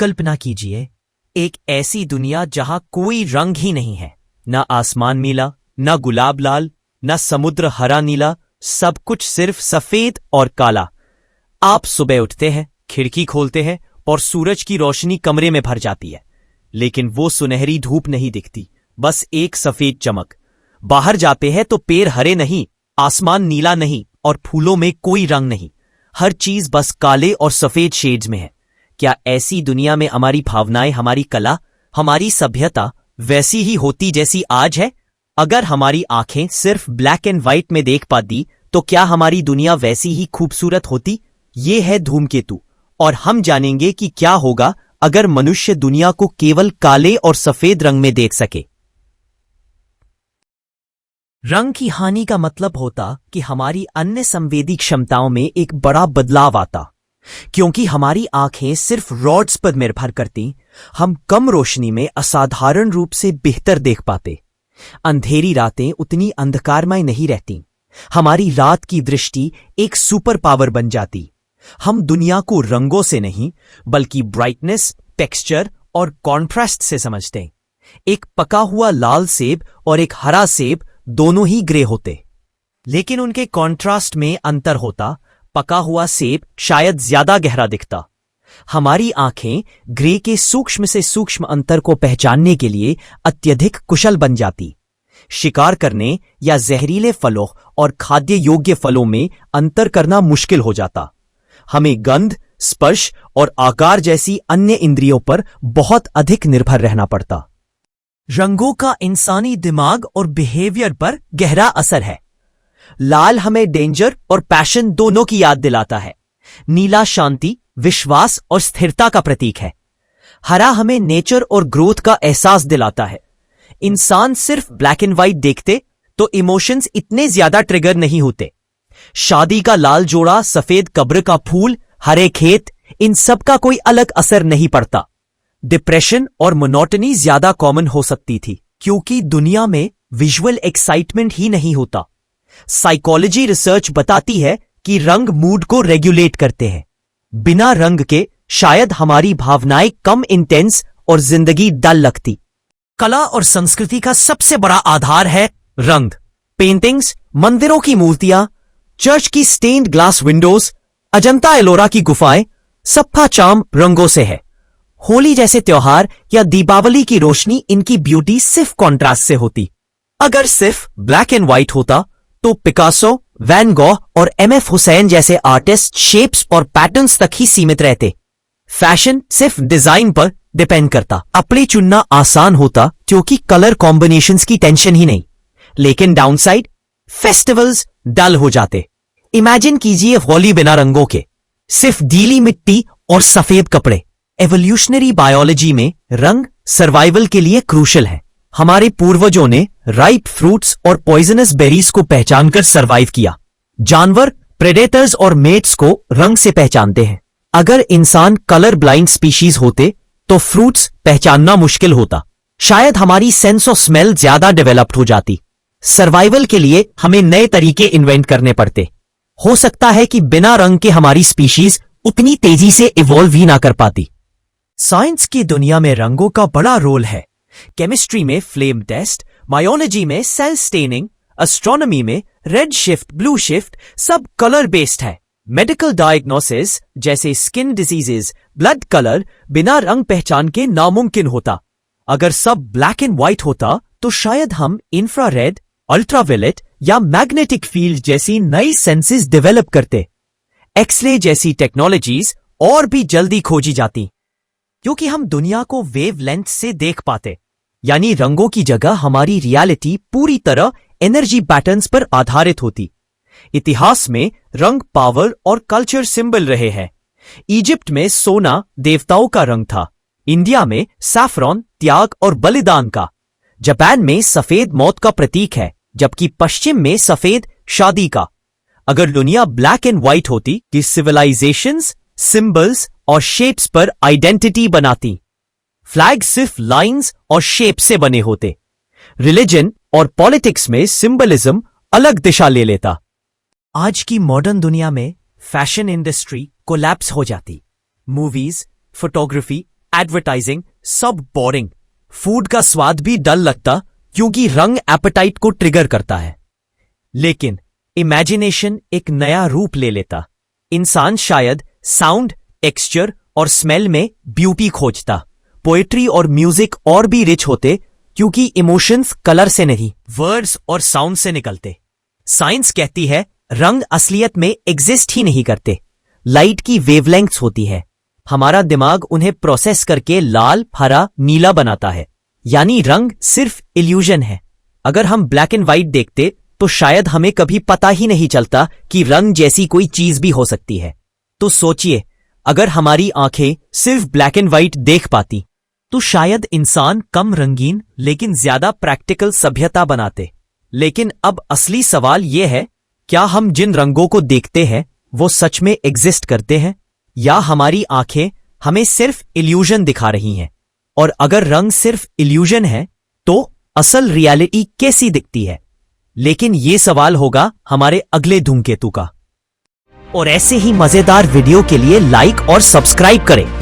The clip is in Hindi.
कल्पना कीजिए एक ऐसी दुनिया जहां कोई रंग ही नहीं है, ना आसमान नीला, ना गुलाब लाल, ना समुद्र हरा नीला, सब कुछ सिर्फ सफेद और काला। आप सुबह उठते हैं, खिड़की खोलते हैं और सूरज की रोशनी कमरे में भर जाती है, लेकिन वो सुनहरी धूप नहीं दिखती, बस एक सफेद चमक। बाहर जाते हैं तो पेड़ हरे नहीं, आसमान नीला नहीं और फूलों में कोई रंग नहीं, हर चीज बस काले और सफेद शेड्स में है। क्या ऐसी दुनिया में हमारी भावनाएं, हमारी कला, हमारी सभ्यता वैसी ही होती जैसी आज है? अगर हमारी आंखें सिर्फ ब्लैक एंड व्हाइट में देख पाती तो क्या हमारी दुनिया वैसी ही खूबसूरत होती? ये है धूमकेतु और हम जानेंगे कि क्या होगा अगर मनुष्य दुनिया को केवल काले और सफेद रंग में देख सके। रंग की हानि का मतलब होता कि हमारी अन्य संवेदी क्षमताओं में एक बड़ा बदलाव आता। क्योंकि हमारी आंखें सिर्फ रॉड्स पर निर्भर करती, हम कम रोशनी में असाधारण रूप से बेहतर देख पाते। अंधेरी रातें उतनी अंधकारमय नहीं रहती, हमारी रात की दृष्टि एक सुपर पावर बन जाती। हम दुनिया को रंगों से नहीं बल्कि ब्राइटनेस, टेक्सचर और कॉन्ट्रास्ट से समझते। एक पका हुआ लाल सेब और एक हरा सेब दोनों ही ग्रे होते, लेकिन उनके कॉन्ट्रास्ट में अंतर होता। पका हुआ सेब शायद ज्यादा गहरा दिखता। हमारी आंखें ग्रे के सूक्ष्म से सूक्ष्म अंतर को पहचानने के लिए अत्यधिक कुशल बन जाती। शिकार करने या जहरीले फलों और खाद्य योग्य फलों में अंतर करना मुश्किल हो जाता। हमें गंध, स्पर्श और आकार जैसी अन्य इंद्रियों पर बहुत अधिक निर्भर रहना पड़ता। रंगों का इंसानी दिमाग और बिहेवियर पर गहरा असर है। लाल हमें डेंजर और पैशन दोनों की याद दिलाता है। नीला शांति, विश्वास और स्थिरता का प्रतीक है। हरा हमें नेचर और ग्रोथ का एहसास दिलाता है। इंसान सिर्फ ब्लैक एंड व्हाइट देखते तो इमोशंस इतने ज्यादा ट्रिगर नहीं होते। शादी का लाल जोड़ा, सफेद कब्र का फूल, हरे खेत, इन सब का कोई अलग असर नहीं पड़ता। डिप्रेशन और मोनोटनी ज्यादा कॉमन हो सकती थी क्योंकि दुनिया में विजुअल एक्साइटमेंट ही नहीं होता। साइकोलॉजी रिसर्च बताती है कि रंग मूड को रेगुलेट करते हैं। बिना रंग के शायद हमारी भावनाएं कम इंटेंस और जिंदगी डल लगती। कला और संस्कृति का सबसे बड़ा आधार है रंग। पेंटिंग्स, मंदिरों की मूर्तियां, चर्च की stained glass windows, Ajanta Ellora की गुफाएं, सबका चार्म रंगों से है। होली जैसे त्योहार या दीपावली की रोशनी इनकी ब्यूटी सिर्फ कॉन्ट्रास्ट से होती। अगर सिर्फ ब्लैक एंड व्हाइट होता तो पिकासो, वैन गॉग और एमएफ हुसैन जैसे आर्टिस्ट शेप्स और पैटर्न्स तक ही सीमित रहते। फैशन सिर्फ डिजाइन पर डिपेंड करता। कपड़े चुनना आसान होता क्योंकि कलर कॉम्बिनेशंस की टेंशन ही नहीं। लेकिन डाउनसाइड, फेस्टिवल्स डल हो जाते। इमेजिन कीजिए होली बिना रंगों के, सिर्फ गीली मिट्टी और सफेद कपड़े। एवोल्यूशनरी बायोलॉजी में रंग सर्वाइवल के लिए क्रूशल है। हमारे पूर्वजों ने राइप फ्रूट्स और पॉइजनस बेरीज को पहचानकर सरवाइव किया। जानवर प्रेडेटर्स और मेट्स को रंग से पहचानते हैं। अगर इंसान कलर ब्लाइंड स्पीशीज होते तो फ्रूट्स पहचानना मुश्किल होता। शायद हमारी सेंस ऑफ स्मेल ज्यादा डेवलप्ड हो जाती। सर्वाइवल के लिए हमें नए तरीके इन्वेंट करने पड़ते। हो सकता है कि बिना रंग के हमारी स्पीशीज उतनी तेजी से इवॉल्व ही ना कर पाती। साइंस की दुनिया में रंगों का बड़ा रोल है। केमिस्ट्री में फ्लेम टेस्ट, बायोलॉजी में सेल स्टेनिंग, एस्ट्रोनॉमी में रेड शिफ्ट, ब्लू शिफ्ट, सब कलर बेस्ड है। मेडिकल डायग्नोसिस जैसे स्किन डिजीजेस, ब्लड कलर बिना रंग पहचान के नामुमकिन होता। अगर सब ब्लैक एंड व्हाइट होता तो शायद हम इंफ्रारेड, अल्ट्रावायलेट या मैग्नेटिक फील्ड जैसी नई सेंसेस डेवलप करते। एक्सरे जैसी टेक्नोलॉजीज और भी जल्दी खोजी जाती क्योंकि हम दुनिया को वेवलेंथ से देख पाते। यानी रंगों की जगह हमारी रियलिटी पूरी तरह एनर्जी पैटर्न्स पर आधारित होती। इतिहास में रंग पावर और कल्चर सिंबल रहे हैं। इजिप्ट में सोना देवताओं का रंग था। इंडिया में सैफरॉन त्याग और बलिदान का। जापान में सफेद मौत का प्रतीक है, जबकि पश्चिम में सफेद शादी का। अगर दुनिया ब्लैक एंड व्हाइट होती कि सिविलाइजेशंस, सिंबल्स और शेप्स पर आइडेंटिटी बनाती। फ्लैग सिर्फ लाइंस और शेप से बने होते। रिलीजन और पॉलिटिक्स में सिंबलिज्म अलग दिशा ले लेता। आज की मॉडर्न दुनिया में फैशन इंडस्ट्री कोलैप्स हो जाती। मूवीज, फोटोग्राफी, एडवर्टाइजिंग सब बोरिंग। फूड का स्वाद भी डल लगता क्योंकि रंग एपेटाइट को ट्रिगर करता है। लेकिन इमेजिनेशन एक नया रूप ले लेता। इंसान शायद साउंड, टेक्सचर और स्मेल में ब्यूटी खोजता। पोएट्री और म्यूजिक और भी रिच होते क्योंकि इमोशंस कलर से नहीं, वर्ड्स और साउंड से निकलते। साइंस कहती है रंग असलियत में एग्जिस्ट ही नहीं करते, लाइट की वेवलेंथ्स होती है। हमारा दिमाग उन्हें प्रोसेस करके लाल, हरा, नीला बनाता है। यानी रंग सिर्फ इल्यूजन है। अगर हम ब्लैक एंड व्हाइट देखते तो शायद हमें कभी पता ही नहीं चलता कि रंग जैसी कोई चीज भी हो सकती है। तो सोचिए, अगर हमारी आंखें सिर्फ ब्लैक एंड व्हाइट देख पाती तो शायद इंसान कम रंगीन लेकिन ज्यादा प्रैक्टिकल सभ्यता बनाते। लेकिन अब असली सवाल यह है, क्या हम जिन रंगों को देखते हैं वो सच में एग्जिस्ट करते हैं, या हमारी आंखें हमें सिर्फ इल्यूजन दिखा रही हैं? और अगर रंग सिर्फ इल्यूजन है तो असल रियलिटी कैसी दिखती है? लेकिन ये सवाल होगा हमारे अगले धूमकेतु का। और ऐसे ही मजेदार वीडियो के लिए लाइक और सब्सक्राइब करें।